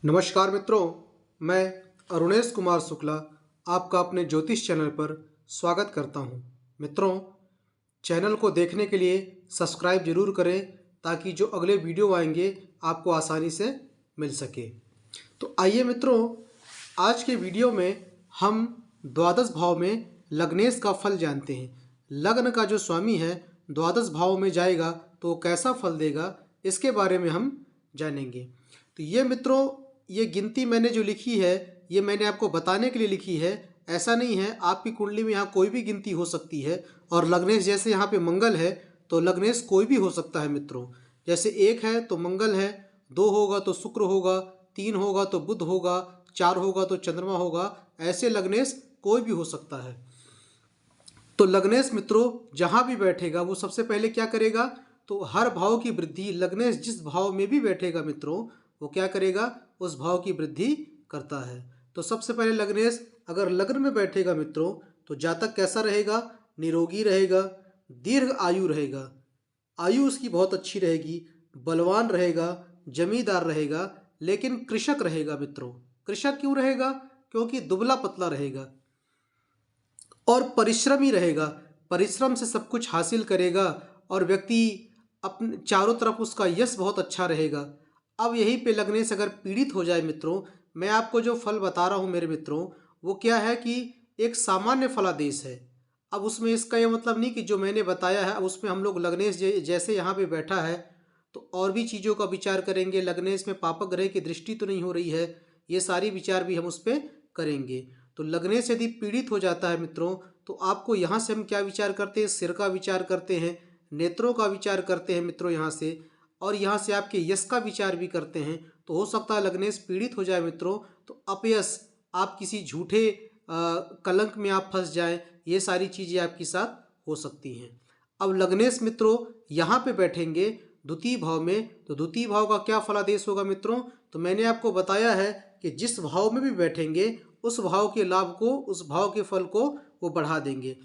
नमस्कार मित्रों, मैं अरुणेश कुमार शुक्ला आपका अपने ज्योतिष चैनल पर स्वागत करता हूं। मित्रों, चैनल को देखने के लिए सब्सक्राइब जरूर करें ताकि जो अगले वीडियो आएंगे आपको आसानी से मिल सके। तो आइए मित्रों, आज के वीडियो में हम द्वादश भाव में लग्नेश का फल जानते हैं। लग्न का जो स्वामी है द्वादश भाव में जाएगा तो कैसा फल देगा, इसके बारे में हम जानेंगे। तो ये मित्रों, ये गिनती मैंने जो लिखी है ये मैंने आपको बताने के लिए लिखी है। ऐसा नहीं है, आपकी कुंडली में यहाँ कोई भी गिनती हो सकती है। और लग्नेश जैसे यहाँ पे मंगल है तो लग्नेश कोई भी हो सकता है मित्रों। जैसे 1 है तो मंगल है, 2 होगा तो शुक्र होगा, 3 होगा तो बुध होगा, 4 होगा तो चंद्रमा होगा। ऐसे लग्नेश कोई भी हो सकता है। तो लग्नेश मित्रों जहाँ भी बैठेगा वो सबसे पहले क्या करेगा, तो हर भाव की वृद्धि, लग्नेश जिस भाव में भी बैठेगा मित्रों वो क्या करेगा, उस भाव की वृद्धि करता है। तो सबसे पहले लग्नेश अगर लग्न में बैठेगा मित्रों तो जातक कैसा रहेगा, निरोगी रहेगा, दीर्घ आयु रहेगा, आयु उसकी बहुत अच्छी रहेगी, बलवान रहेगा, जमींदार रहेगा, लेकिन कृषक रहेगा मित्रों। कृषक क्यों रहेगा, क्योंकि दुबला पतला रहेगा और परिश्रमी रहेगा। परिश्रम से सब कुछ हासिल करेगा और व्यक्ति अपने चारों तरफ उसका यश बहुत अच्छा रहेगा। अब यहीं पे लग्नेश अगर पीड़ित हो जाए मित्रों, मैं आपको जो फल बता रहा हूँ मेरे मित्रों वो क्या है कि एक सामान्य फलादेश है। अब उसमें इसका यह मतलब नहीं कि जो मैंने बताया है अब उसमें हम लोग लग्नेश जैसे यहाँ पे बैठा है तो और भी चीज़ों का विचार करेंगे। लग्नेश में पापक ग्रह की दृष्टि तो नहीं हो रही है, ये सारी विचार भी हम उस पर करेंगे। तो लग्नेश यदि पीड़ित हो जाता है मित्रों तो आपको यहाँ से हम क्या विचार करते हैं, सिर का विचार करते हैं, नेत्रों का विचार करते हैं मित्रों यहाँ से, और यहाँ से आपके यश का विचार भी करते हैं। तो हो सकता है लग्नेश पीड़ित हो जाए मित्रों तो अपयश, आप किसी झूठे कलंक में आप फंस जाएं, ये सारी चीज़ें आपके साथ हो सकती हैं। अब लग्नेश मित्रों यहाँ पे बैठेंगे द्वितीय भाव में, तो द्वितीय भाव का क्या फलादेश होगा मित्रों, तो मैंने आपको बताया है कि जिस भाव में भी बैठेंगे उस भाव के लाभ को, उस भाव के फल को वो बढ़ा देंगे।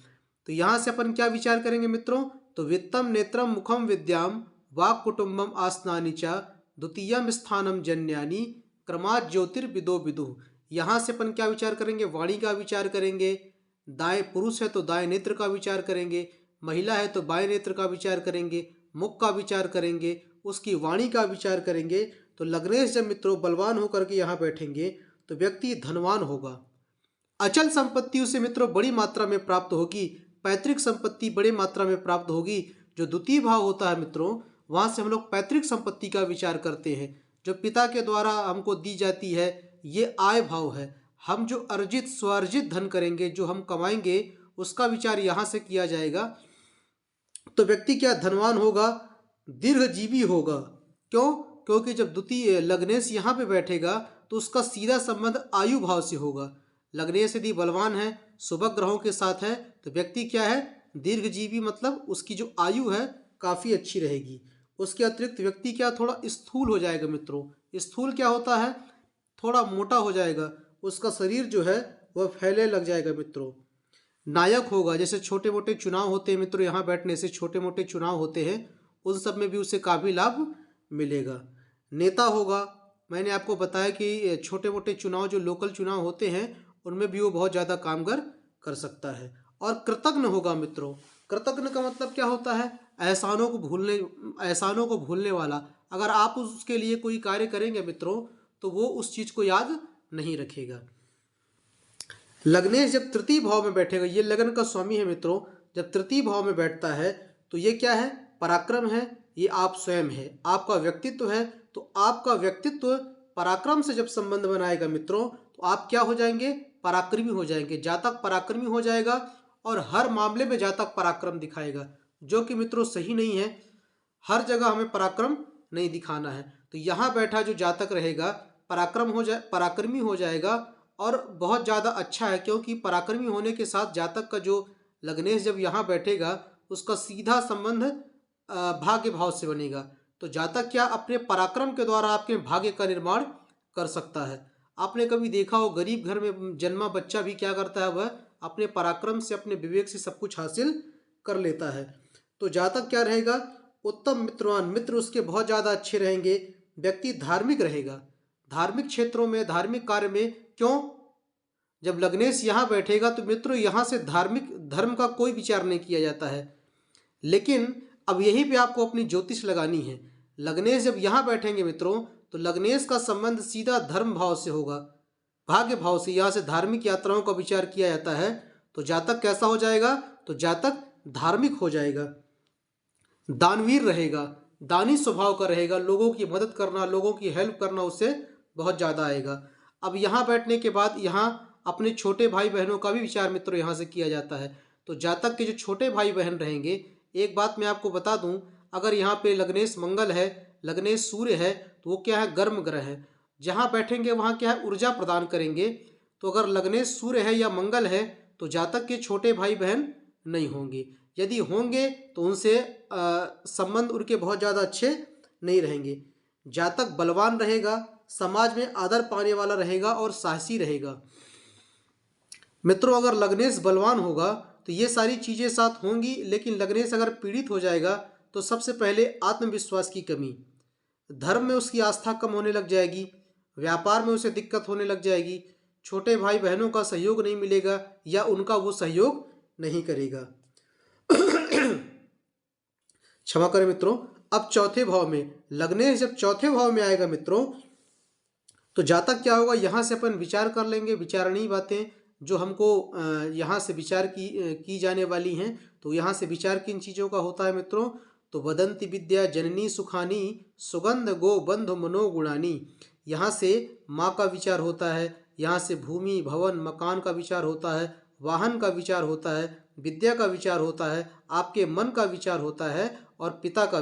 तो यहाँ से अपन क्या विचार करेंगे मित्रों, तो वित्तम नेत्रम मुखम विद्याम वाक कुटुंबम आसनानि च द्वितीयम स्थानम जन्यानि क्रमात् ज्योतिर्विदो विदुः। यहाँ से अपन क्या विचार करेंगे, वाणी का विचार करेंगे। दाएं पुरुष है तो दाएं नेत्र का विचार करेंगे, महिला है तो बाएं नेत्र का विचार करेंगे, मुख का विचार करेंगे, उसकी वाणी का विचार करेंगे। तो लग्नेश जब मित्रों बलवान होकर के यहाँ बैठेंगे तो व्यक्ति धनवान होगा। अचल संपत्ति उसे मित्रों बड़ी मात्रा में प्राप्त होगी, पैतृक संपत्ति बड़ी मात्रा में प्राप्त होगी। जो द्वितीय भाव होता है मित्रों वहाँ से हम लोग पैतृक संपत्ति का विचार करते हैं, जो पिता के द्वारा हमको दी जाती है, ये आय भाव है। हम जो अर्जित स्वार्जित धन करेंगे, जो हम कमाएंगे उसका विचार यहाँ से किया जाएगा। तो व्यक्ति क्या धनवान होगा, दीर्घजीवी होगा। क्यों, क्योंकि जब द्वितीय लग्नेश यहाँ पे बैठेगा तो उसका सीधा संबंध आयु भाव से होगा। लग्नेश यदि बलवान है, शुभ ग्रहों के साथ है, तो व्यक्ति क्या है, दीर्घजीवी, मतलब उसकी जो आयु है काफ़ी अच्छी रहेगी। उसके अतिरिक्त व्यक्ति क्या, थोड़ा स्थूल हो जाएगा मित्रों। स्थूल क्या होता है, थोड़ा मोटा हो जाएगा, उसका शरीर जो है वह फैलने लग जाएगा मित्रों। नायक होगा, जैसे छोटे मोटे चुनाव होते हैं मित्रों, यहाँ बैठने से छोटे मोटे चुनाव होते हैं, उन सब में भी उसे काफ़ी लाभ मिलेगा। नेता होगा, मैंने आपको बताया कि छोटे मोटे चुनाव जो लोकल चुनाव होते हैं उनमें भी वो बहुत ज़्यादा कामगर कर सकता है। और कृतज्ञ होगा मित्रों। कृतज्ञ का मतलब क्या होता है, एहसानों को भूलने वाला। अगर आप उसके लिए कोई कार्य करेंगे मित्रों तो वो उस चीज़ को याद नहीं रखेगा। लग्नेश जब तृतीय भाव में बैठेगा, ये लगन का स्वामी है मित्रों, जब तृतीय भाव में बैठता है तो ये क्या है, पराक्रम है, ये आप स्वयं है, आपका व्यक्तित्व है। तो आपका व्यक्तित्व पराक्रम से जब संबंध बनाएगा मित्रों तो आप क्या हो जाएंगे, पराक्रमी हो जाएंगे। जातक पराक्रमी हो जाएगा और हर मामले में जातक पराक्रम दिखाएगा, जो कि मित्रों सही नहीं है। हर जगह हमें पराक्रम नहीं दिखाना है। तो यहाँ बैठा जो जातक रहेगा पराक्रमी हो जाएगा और बहुत ज़्यादा अच्छा है, क्योंकि पराक्रमी होने के साथ जातक का जो लग्नेश जब यहाँ बैठेगा उसका सीधा संबंध भाग्य भाव से बनेगा। तो जातक क्या अपने पराक्रम के द्वारा आपके भाग्य का निर्माण कर सकता है। आपने कभी देखा हो गरीब घर में जन्मा बच्चा भी क्या करता है, वह अपने पराक्रम से, अपने विवेक से सब कुछ हासिल कर लेता है। तो जातक क्या रहेगा, उत्तम मित्रवान, मित्र उसके बहुत ज़्यादा अच्छे रहेंगे। व्यक्ति धार्मिक रहेगा, धार्मिक क्षेत्रों में, धार्मिक कार्य में। क्यों? जब लग्नेश यहाँ बैठेगा तो मित्रों यहाँ से धार्मिक धर्म का कोई विचार नहीं किया जाता है। लेकिन अब यहीं पे आपको अपनी ज्योतिष लगानी है। लग्नेश जब यहाँ बैठेंगे मित्रों तो लग्नेश का संबंध सीधा धर्म भाव से होगा, भाग्य भाव से। यहाँ से धार्मिक यात्राओं का विचार किया जाता है। तो जातक कैसा हो जाएगा? तो जातक धार्मिक हो जाएगा, दानवीर रहेगा, दानी स्वभाव का रहेगा, लोगों की मदद करना, लोगों की हेल्प करना उससे बहुत ज़्यादा आएगा। अब यहाँ बैठने के बाद यहाँ अपने छोटे भाई बहनों का भी विचार मित्रों यहाँ से किया जाता है। तो जातक के जो छोटे भाई बहन रहेंगे, एक बात मैं आपको बता दूं, अगर यहाँ पे लग्नेश मंगल है, लग्नेश सूर्य है, तो वो क्या है? गर्म ग्रह है। जहाँ बैठेंगे वहाँ क्या है? ऊर्जा प्रदान करेंगे। तो अगर लग्नेश सूर्य है या मंगल है तो जातक के छोटे भाई बहन नहीं होंगे। यदि होंगे तो उनसे संबंध उनके बहुत ज़्यादा अच्छे नहीं रहेंगे। जातक बलवान रहेगा, समाज में आदर पाने वाला रहेगा और साहसी रहेगा। मित्रों अगर लग्नेश बलवान होगा तो ये सारी चीज़ें साथ होंगी। लेकिन लग्नेश अगर पीड़ित हो जाएगा तो सबसे पहले आत्मविश्वास की कमी, धर्म में उसकी आस्था कम होने लग जाएगी, व्यापार में उसे दिक्कत होने लग जाएगी, छोटे भाई बहनों का सहयोग नहीं मिलेगा या उनका वो सहयोग नहीं करेगा। क्षमा करें मित्रों। अब चौथे भाव में लग्नेश जब चौथे भाव में आएगा मित्रों तो जातक क्या होगा? यहाँ से अपन विचार कर लेंगे, विचारणीय बातें जो हमको यहाँ से विचार की जाने वाली हैं। तो यहाँ से विचार किन चीज़ों का होता है मित्रों? तो वदंती विद्या जननी सुखानी सुगंध गो बंधु मनोगुणानी। यहाँ से माँ का विचार होता है, यहाँ से भूमि भवन मकान का विचार होता है, वाहन का विचार होता है, विद्या का विचार होता है, आपके मन का विचार होता है और पिता का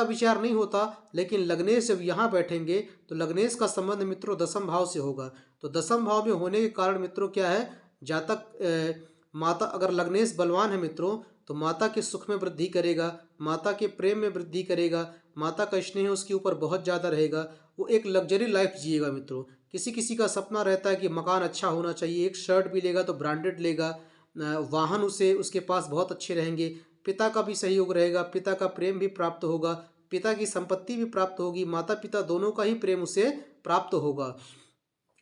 विचार नहीं होता। लेकिन लग्नेश जब यहाँ बैठेंगे तो लग्नेश का संबंध मित्रों दसम भाव से होगा। तो दसम भाव में होने के कारण मित्रों क्या है? जातक माता, अगर लग्नेश बलवान है मित्रों तो माता के सुख में वृद्धि करेगा, माता के प्रेम में वृद्धि करेगा, माता का स्नेह उसके ऊपर बहुत ज़्यादा रहेगा। वो एक लग्जरी लाइफ जिएगा मित्रों। किसी किसी का सपना रहता है कि मकान अच्छा होना चाहिए, एक शर्ट भी लेगा तो ब्रांडेड लेगा, वाहन उसके पास बहुत अच्छे रहेंगे, पिता का भी सहयोग रहेगा, पिता का प्रेम भी प्राप्त होगा, पिता की संपत्ति भी प्राप्त होगी, माता पिता दोनों का ही प्रेम उसे प्राप्त होगा।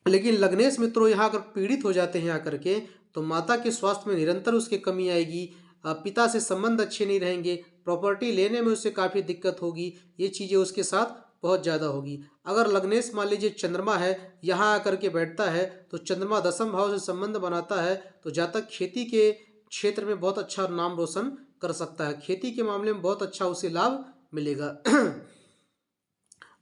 लेकिन लग्नेश मित्रों यहाँ अगर पीड़ित हो जाते हैं आकर के तो माता के स्वास्थ्य में निरंतर उसके कमी आएगी, पिता से संबंध अच्छे नहीं रहेंगे, प्रॉपर्टी लेने में उससे काफ़ी दिक्कत होगी, ये चीज़ें उसके साथ बहुत ज़्यादा होगी। अगर लग्नेश मान लीजिए चंद्रमा है, यहाँ आकर के बैठता है तो चंद्रमा दसम भाव से संबंध बनाता है तो जातक खेती के क्षेत्र में बहुत अच्छा नाम रोशन कर सकता है, खेती के मामले में बहुत अच्छा उसे लाभ मिलेगा।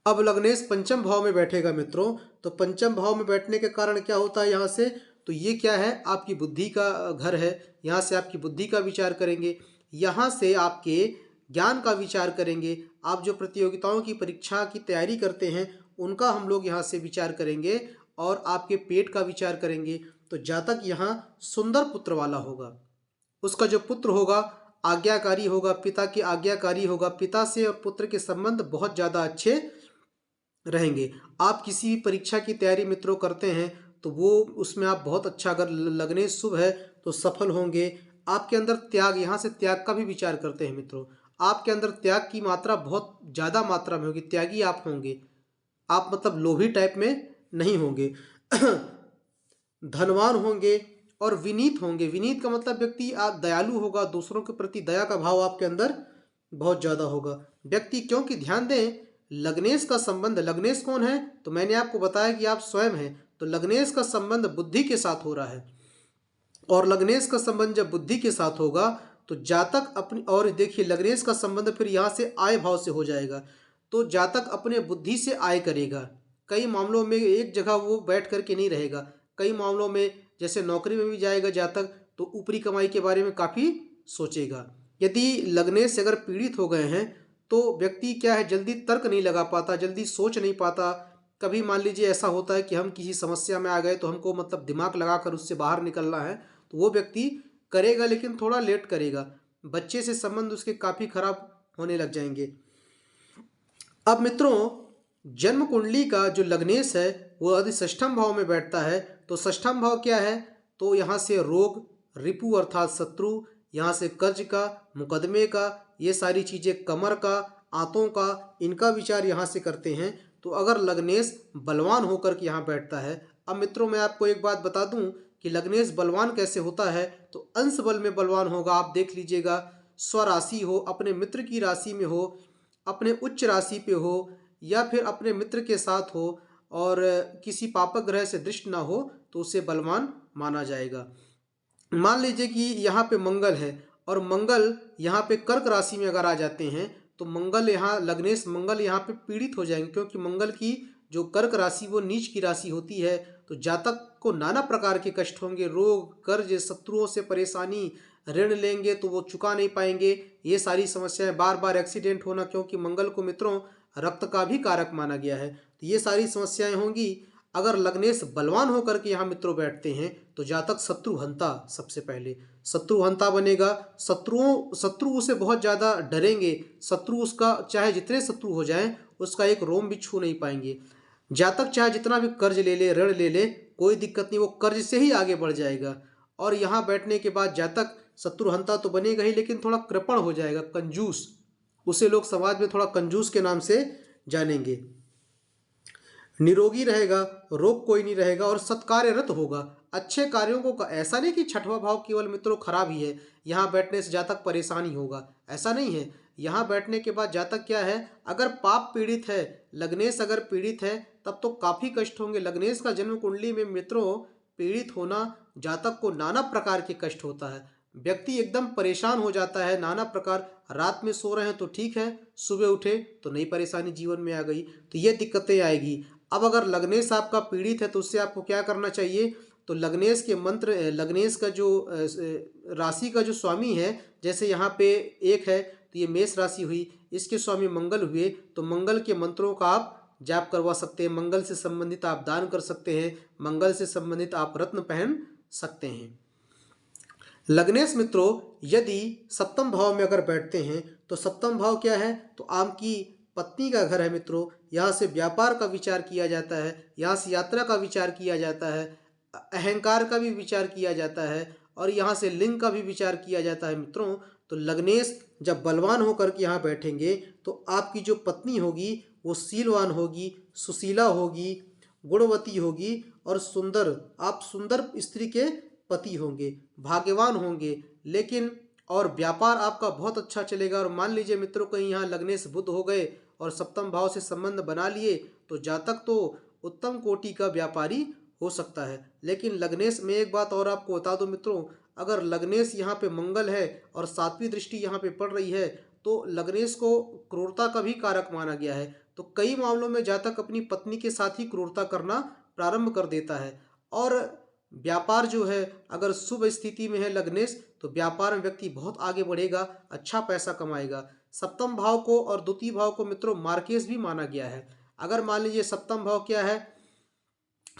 अब लग्नेश पंचम भाव में बैठेगा मित्रों तो पंचम भाव में बैठने के कारण क्या होता है? यहाँ से तो ये क्या है? आपकी बुद्धि का घर है, यहाँ से आपकी बुद्धि का विचार करेंगे, यहाँ से आपके ज्ञान का विचार करेंगे। आप जो प्रतियोगिताओं की परीक्षा की तैयारी करते हैं उनका हम लोग यहाँ से विचार करेंगे और आपके पेट का विचार करेंगे। तो जातक यहाँ सुंदर पुत्र वाला होगा, उसका जो पुत्र होगा आज्ञाकारी होगा, पिता के आज्ञाकारी होगा, पिता से और पुत्र के संबंध बहुत ज़्यादा अच्छे रहेंगे। आप किसी भी परीक्षा की तैयारी मित्रों करते हैं तो वो उसमें आप बहुत अच्छा, अगर लग्नेश शुभ है तो सफल होंगे। आपके अंदर त्याग, यहाँ से त्याग का भी विचार करते हैं मित्रों, आपके अंदर त्याग की मात्रा बहुत ज़्यादा मात्रा में होगी, त्यागी आप होंगे, आप मतलब लोभी टाइप में नहीं होंगे। धनवान होंगे और विनीत होंगे। विनीत का मतलब व्यक्ति आप दयालु होगा, दूसरों के प्रति दया का भाव आपके अंदर बहुत ज़्यादा होगा व्यक्ति। क्योंकि ध्यान दें लग्नेश का संबंध, लग्नेश कौन है? तो मैंने आपको बताया कि आप स्वयं हैं। तो लग्नेश का संबंध बुद्धि के साथ हो रहा है और लग्नेश का संबंध जब बुद्धि के साथ होगा तो जातक अपनी, और देखिए लग्नेश का संबंध फिर यहाँ से आय भाव से हो जाएगा तो जातक अपने बुद्धि से आय करेगा। कई मामलों में एक जगह वो बैठ करके नहीं रहेगा, कई मामलों में जैसे नौकरी में भी जाएगा जातक तो ऊपरी कमाई के बारे में काफ़ी सोचेगा। यदि लग्नेश अगर पीड़ित हो गए हैं तो व्यक्ति क्या है, जल्दी तर्क नहीं लगा पाता, जल्दी सोच नहीं पाता। कभी मान लीजिए ऐसा होता है कि हम किसी समस्या में आ गए तो हमको मतलब दिमाग लगाकर उससे बाहर निकलना है तो वो व्यक्ति करेगा लेकिन थोड़ा लेट करेगा, बच्चे से संबंध उसके काफ़ी खराब होने लग जाएंगे। अब मित्रों जन्म कुंडली का जो लग्नेश है वो यदि षष्ठम भाव में बैठता है तो षष्ठम भाव क्या है? तो यहाँ से रोग, रिपु अर्थात शत्रु, यहाँ से कर्ज का, मुकदमे का, ये सारी चीज़ें, कमर का, आंतों का, इनका विचार यहाँ से करते हैं। तो अगर लग्नेश बलवान होकर के यहाँ बैठता है। अब मित्रों मैं आपको एक बात बता दूं कि लग्नेश बलवान कैसे होता है, तो अंश बल में बलवान होगा। आप देख लीजिएगा, स्वराशि हो, अपने मित्र की राशि में हो, अपने उच्च राशि पे हो, या फिर अपने मित्र के साथ हो, और किसी पापक ग्रह से दृष्टि ना हो, तो उसे बलवान माना जाएगा। मान लीजिए कि यहाँ पे मंगल है और मंगल यहाँ पे कर्क राशि में अगर आ जाते हैं, तो मंगल यहाँ लग्नेश मंगल यहाँ पे पीड़ित हो जाएंगे, क्योंकि मंगल की जो कर्क राशि वो नीच की राशि होती है। तो जातक को नाना प्रकार के कष्ट होंगे, रोग, कर्ज, शत्रुओं से परेशानी, ऋण लेंगे तो वो चुका नहीं पाएंगे, ये सारी समस्याएं, बार बार एक्सीडेंट होना, क्योंकि मंगल को मित्रों रक्त का भी कारक माना गया है। तो ये सारी समस्याएं होंगी। अगर लग्नेश बलवान होकर के यहाँ मित्रों बैठते हैं, तो जातक शत्रुहंता, सबसे पहले शत्रुहंता बनेगा। शत्रु उसे बहुत ज़्यादा डरेंगे, शत्रु उसका चाहे जितने शत्रु हो जाएं, उसका एक रोम भी छू नहीं पाएंगे। जातक चाहे जितना भी कर्ज ले ले, ऋण ले ले, कोई दिक्कत नहीं, वो कर्ज से ही आगे बढ़ जाएगा। और यहाँ बैठने के बाद जातक शत्रुहंता तो बनेगा ही, लेकिन थोड़ा कृपण हो जाएगा, कंजूस, उसे लोग समाज में थोड़ा कंजूस के नाम से जानेंगे। निरोगी रहेगा, रोग कोई नहीं रहेगा, और सत्कार्यरत होगा, अच्छे कार्यों को। ऐसा नहीं कि छठवां भाव केवल मित्रों खराब ही है, यहाँ बैठने से जातक परेशानी होगा, ऐसा नहीं है। यहाँ बैठने के बाद जातक क्या है, अगर पाप पीड़ित है, लग्नेश अगर पीड़ित है, तब तो काफ़ी कष्ट होंगे। लग्नेश का जन्म कुंडली में मित्रों पीड़ित होना, जातक को नाना प्रकार के कष्ट होता है, व्यक्ति एकदम परेशान हो जाता है, नाना प्रकार। रात में सो रहे हैं तो ठीक है, सुबह उठे तो नई परेशानी जीवन में आ गई, तो ये दिक्कतें आएगी। अब अगर लग्नेश आपका पीड़ित है, तो उससे आपको क्या करना चाहिए, तो लग्नेश के मंत्र, लग्नेश का जो राशि का जो स्वामी है, जैसे यहाँ पे एक है, तो ये मेष राशि हुई, इसके स्वामी मंगल हुए, तो मंगल के मंत्रों का आप जाप करवा सकते हैं, मंगल से संबंधित आप दान कर सकते हैं, मंगल से संबंधित आप रत्न पहन सकते हैं। लग्नेश मित्रों यदि सप्तम भाव में अगर बैठते हैं, तो सप्तम भाव क्या है, तो आपकी पत्नी का घर है मित्रों। यहाँ से व्यापार का विचार किया जाता है, यहाँ से यात्रा का विचार किया जाता है, अहंकार का भी विचार किया जाता है, और यहाँ से लिंग का भी विचार किया जाता है मित्रों। तो लग्नेश जब बलवान होकर के यहाँ बैठेंगे, तो आपकी जो पत्नी होगी वो शीलवान होगी, सुशीला होगी, गुणवती होगी, और सुंदर, आप सुंदर स्त्री के पति होंगे, भाग्यवान होंगे। लेकिन और व्यापार आपका बहुत अच्छा चलेगा। और मान लीजिए मित्रों कहीं यहाँ लग्नेश बुध हो गए और सप्तम भाव से संबंध बना लिए, तो जातक तो उत्तम कोटि का व्यापारी हो सकता है। लेकिन लग्नेश में एक बात और आपको बता दूं मित्रों, अगर लग्नेश यहाँ पे मंगल है और सातवीं दृष्टि यहाँ पे पड़ रही है, तो लग्नेश को क्रूरता का भी कारक माना गया है। तो कई मामलों में जातक अपनी पत्नी के साथ ही क्रूरता करना प्रारंभ कर देता है। और व्यापार जो है, अगर शुभ स्थिति में है लग्नेश, तो व्यापार में व्यक्ति बहुत आगे बढ़ेगा, अच्छा पैसा कमाएगा। सप्तम भाव को और द्वितीय भाव को मित्रों मार्केस भी माना गया है। अगर मान लीजिए सप्तम भाव क्या है,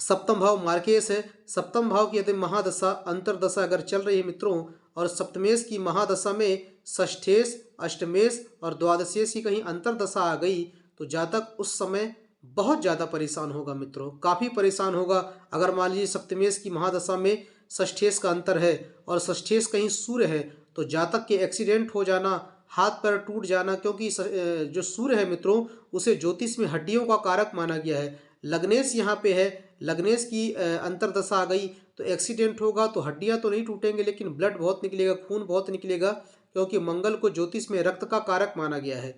सप्तम भाव मार्केस है। सप्तम भाव की यदि महादशा अंतरदशा अगर चल रही है मित्रों, और सप्तमेश की महादशा में षष्ठेश, अष्टमेश और द्वादशेश की कहीं अंतरदशा आ गई, तो जातक उस समय बहुत ज़्यादा परेशान होगा मित्रों, काफ़ी परेशान होगा। अगर मान लीजिए सप्तमेश की महादशा में षष्ठेश का अंतर है और षष्ठेश कहीं सूर्य है, तो जातक के एक्सीडेंट हो जाना, हाथ पैर टूट जाना, क्योंकि जो सूर्य है मित्रों उसे ज्योतिष में हड्डियों का कारक माना गया है। लग्नेश यहाँ पे है, लग्नेश की अंतरदशा आ गई तो एक्सीडेंट होगा, तो हड्डियाँ तो नहीं टूटेंगे, लेकिन ब्लड बहुत निकलेगा, खून बहुत निकलेगा, क्योंकि मंगल को ज्योतिष में रक्त का कारक माना गया है।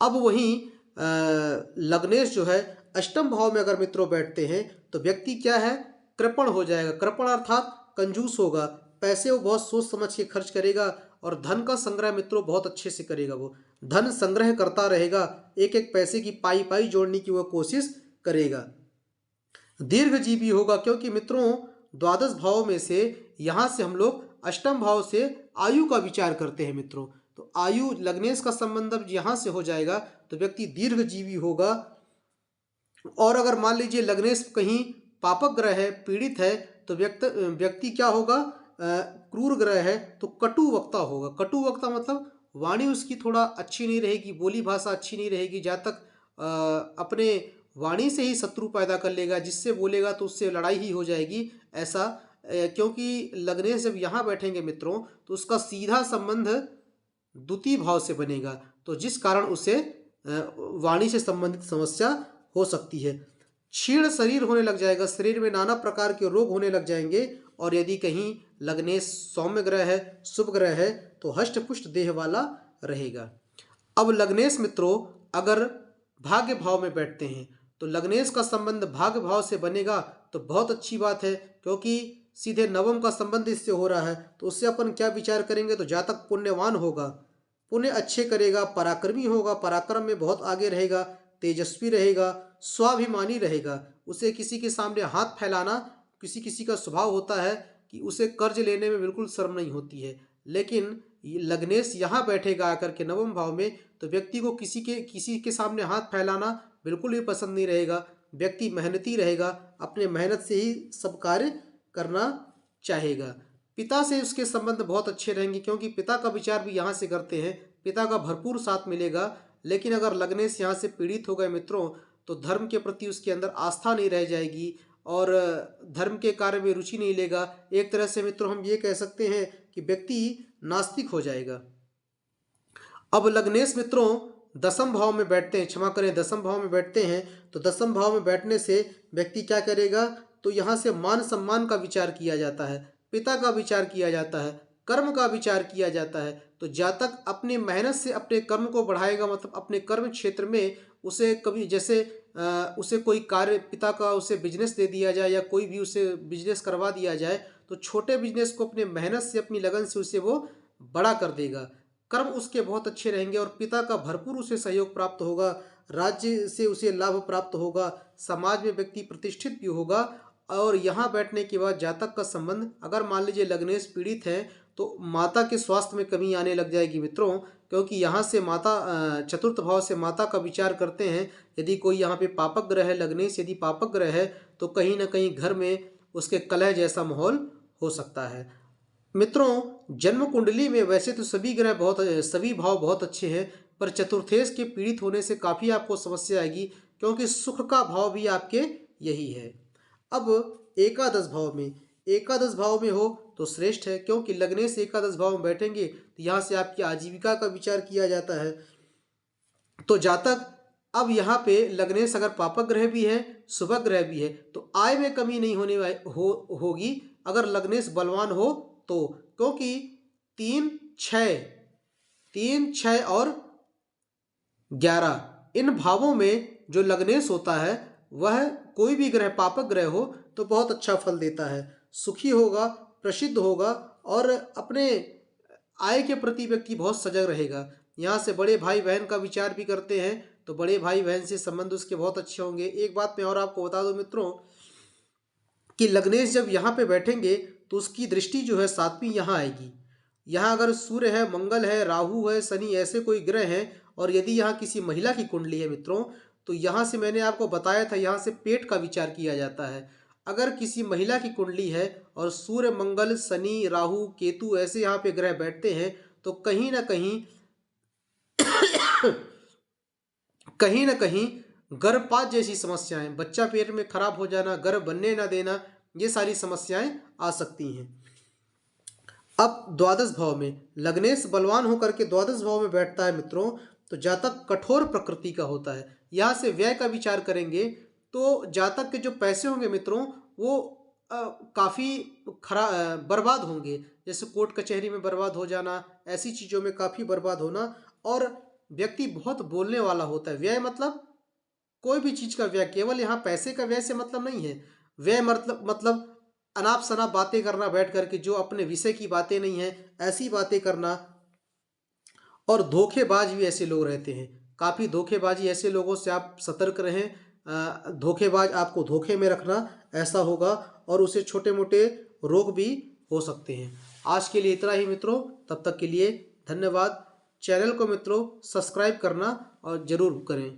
अब वहीं लग्नेश जो है अष्टम भाव में अगर मित्रों बैठते हैं, तो व्यक्ति क्या है, कृपण हो जाएगा। कृपण अर्थात कंजूस होगा, पैसे वो बहुत सोच समझ के खर्च करेगा, और धन का संग्रह मित्रों बहुत अच्छे से करेगा। वो धन संग्रह करता रहेगा, एक एक पैसे की पाई पाई जोड़ने की वो कोशिश करेगा। दीर्घजीवी होगा, क्योंकि मित्रों द्वादश भाव में से यहाँ से हम लोग अष्टम भाव से आयु का विचार करते हैं मित्रों। तो आयु लग्नेश का संबंध अब यहाँ से हो जाएगा, तो व्यक्ति दीर्घजीवी होगा। और अगर मान लीजिए लग्नेश कहीं पापक ग्रह है, पीड़ित है, तो व्यक्ति क्या होगा, क्रूर ग्रह है, तो कटु वक्ता होगा। कटु वक्ता मतलब वाणी उसकी थोड़ा अच्छी नहीं रहेगी, बोली भाषा अच्छी नहीं रहेगी। जातक अपने वाणी से ही शत्रु पैदा कर लेगा, जिससे बोलेगा तो उससे लड़ाई ही हो जाएगी। ऐसा क्योंकि लग्नेश जब यहाँ बैठेंगे मित्रों, तो उसका सीधा संबंध द्वितीय भाव से बनेगा, तो जिस कारण उसे वाणी से संबंधित समस्या हो सकती है। क्षीण शरीर होने लग जाएगा, शरीर में नाना प्रकार के रोग होने लग जाएंगे। और यदि कहीं लग्नेश सौम्य ग्रह है, शुभ ग्रह है, तो हष्ट पुष्ट देह वाला रहेगा। अब लग्नेश मित्रों अगर भाग्य भाव में बैठते हैं तो लग्नेश का संबंध भाग्य भाव से बनेगा तो बहुत अच्छी बात है, क्योंकि सीधे नवम का संबंध इससे हो रहा है। तो उससे अपन क्या विचार करेंगे, तो जातक पुण्यवान होगा, पुण्य अच्छे करेगा, पराक्रमी होगा, पराक्रम में बहुत आगे रहेगा, तेजस्वी रहेगा, स्वाभिमानी रहेगा। उसे किसी के सामने हाथ फैलाना, किसी किसी का स्वभाव होता है कि उसे कर्ज लेने में बिल्कुल शर्म नहीं होती है। लेकिन लग्नेश यहाँ बैठेगा आकर के नवम भाव में, तो व्यक्ति को किसी के सामने हाथ फैलाना बिल्कुल भी पसंद नहीं रहेगा। व्यक्ति मेहनती रहेगा, अपने मेहनत से ही सब कार्य करना चाहेगा। पिता से उसके संबंध बहुत अच्छे रहेंगे, क्योंकि पिता का विचार भी यहाँ से करते हैं, पिता का भरपूर साथ मिलेगा। लेकिन अगर लग्नेश यहाँ से पीड़ित हो गए मित्रों, तो धर्म के प्रति उसके अंदर आस्था नहीं रह जाएगी और धर्म के कार्य में रुचि नहीं लेगा। एक तरह से मित्रों हम ये कह सकते हैं कि व्यक्ति नास्तिक हो जाएगा। अब लग्नेश मित्रों दसम भाव में बैठते हैं, क्षमा करें, दसम भाव में बैठते हैं, तो दसम भाव में बैठने से व्यक्ति क्या करेगा, तो यहाँ से मान सम्मान का विचार किया जाता है, पिता का विचार किया जाता है, कर्म का विचार किया जाता है। तो जातक अपनी मेहनत से अपने कर्म को बढ़ाएगा, मतलब अपने कर्म क्षेत्र में उसे कभी जैसे उसे कोई कार्य, पिता का उसे बिजनेस दे दिया जाए या कोई भी उसे बिजनेस करवा दिया जाए, तो छोटे बिजनेस को अपने मेहनत से, अपनी लगन से उसे वो बड़ा कर देगा। कर्म उसके बहुत अच्छे रहेंगे और पिता का भरपूर उसे सहयोग प्राप्त होगा, राज्य से उसे लाभ प्राप्त होगा, समाज में व्यक्ति प्रतिष्ठित भी होगा। और यहाँ बैठने के बाद जातक का संबंध, अगर मान लीजिए लग्नेश पीड़ित है तो माता के स्वास्थ्य में कमी आने लग जाएगी मित्रों, क्योंकि यहाँ से माता चतुर्थ भाव से माता का विचार करते हैं। यदि कोई यहाँ पे पापक ग्रह है, लग्नेश यदि पापक ग्रह है, तो कहीं ना कहीं घर में उसके कलह जैसा माहौल हो सकता है। मित्रों जन्म कुंडली में वैसे तो सभी भाव बहुत अच्छे हैं, पर चतुर्थेश के पीड़ित होने से काफ़ी आपको समस्या आएगी, क्योंकि सुख का भाव भी आपके यही है। अब एकादश भाव में हो तो श्रेष्ठ है, क्योंकि लग्नेश एकादश भाव में बैठेंगे तो यहाँ से आपकी आजीविका का विचार किया जाता है। तो जातक अब यहाँ पे लग्नेश अगर पापक ग्रह भी है, शुभ ग्रह भी है, तो आय में कमी नहीं होगी अगर लग्नेश बलवान हो तो, क्योंकि 3, 6 और 11 इन भावों में जो लग्नेश होता है वह कोई भी ग्रह पापक ग्रह हो तो बहुत अच्छा फल देता है, सुखी होगा, प्रसिद्ध होगा और अपने आय के प्रति व्यक्ति बहुत सजग रहेगा। यहाँ से बड़े भाई बहन का विचार भी करते हैं, तो बड़े भाई बहन से संबंध उसके बहुत अच्छे होंगे। एक बात मैं और आपको बता दूं मित्रों कि लग्नेश जब यहाँ पे बैठेंगे तो उसकी दृष्टि जो है 7वीं यहाँ आएगी। यहाँ अगर सूर्य है, मंगल है, राहु है, शनि, ऐसे कोई ग्रह हैं, और यदि यहाँ किसी महिला की कुंडली है मित्रों, तो यहाँ से मैंने आपको बताया था, यहाँ से पेट का विचार किया जाता है। अगर किसी महिला की कुंडली है और सूर्य, मंगल, शनि, राहु, केतु ऐसे यहाँ पे ग्रह बैठते हैं, तो कहीं ना कहीं गर्भपात जैसी समस्याएं, बच्चा पेट में खराब हो जाना, गर्भ बनने ना देना, ये सारी समस्याएं आ सकती हैं। अब द्वादश भाव में लग्नेश बलवान होकर के द्वादश भाव में बैठता है मित्रों, तो जातक कठोर प्रकृति का होता है। यहाँ से व्यय का विचार करेंगे तो जातक के जो पैसे होंगे मित्रों वो काफ़ी बर्बाद होंगे, जैसे कोर्ट कचहरी में बर्बाद हो जाना, ऐसी चीज़ों में काफ़ी बर्बाद होना। और व्यक्ति बहुत बोलने वाला होता है। व्यय मतलब कोई भी चीज़ का व्यय, केवल यहाँ पैसे का व्यय से मतलब नहीं है। व्यय मतलब अनाप शनाप बातें करना बैठ करके, जो अपने विषय की बातें नहीं है ऐसी बातें करना। और धोखेबाज भी ऐसे लोग रहते हैं, काफ़ी धोखेबाजी, ऐसे लोगों से आप सतर्क रहें। धोखेबाज आपको धोखे में रखना ऐसा होगा और उसे छोटे मोटे रोग भी हो सकते हैं। आज के लिए इतना ही मित्रों, तब तक के लिए धन्यवाद। चैनल को मित्रों सब्सक्राइब करना और ज़रूर करें।